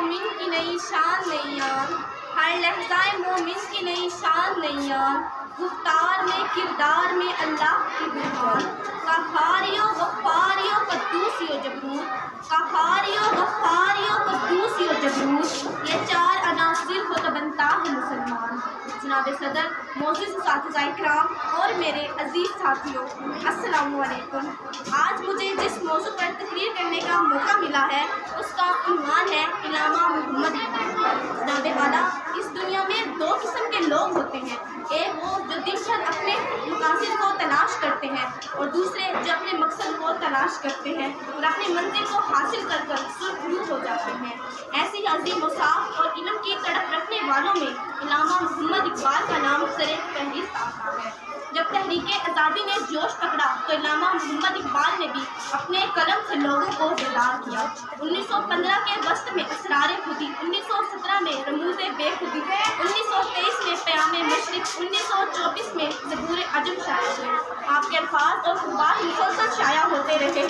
مومن کی نئی شان نیان، ہر لحظہ مومن کی نئی شان نیان، گفتار میں کردار میں اللہ کی برہان، قہاریو غفاریو قدوسیو جبروت، قہاریو غفاریو قدوسیو جبروت، یہ چار عناصر ہو تو بنتا ہے مسلمان۔ جناب صدر، معزز اساتذہ کرام اور میرے عزیز ساتھیوں، السلام علیکم۔ آج مجھے جس موضوع پر تقریر کرنے کا موقع ملا ہے اس کا عنوان ہے علامہ محمد اقبال۔ جناب والا، اس دنیا میں دو قسم کے لوگ ہوتے ہیں، ایک وہ جو دن بھر اپنے مقاصد کو تلاش کرتے ہیں اور دوسرے جو اپنے مقصد کو تلاش کرتے ہیں اور اپنی منزل کو حاصل کر کر سرخرو ہو جاتے ہیں۔ ایسی عظیم و صاف اور علم کی تڑپ رکھنے والوں میں علامہ محمد اقبال کا نام سر فہرست آتا ہے۔ جب تحریک آزادی نے جوش پکڑا تو علامہ محمد اقبال نے بھی اپنے قلم سے لوگوں کو بیدار کیا۔ 1915 کے وسط میں اسرار خودی، 1917 میں رموز بے خودی، 1923 میں پیام مشرق، 1924 میں زبور عجم شائع ہوئے۔ آپ کے الفاظ اور خطبات مسلسل شائع ہوتے رہے۔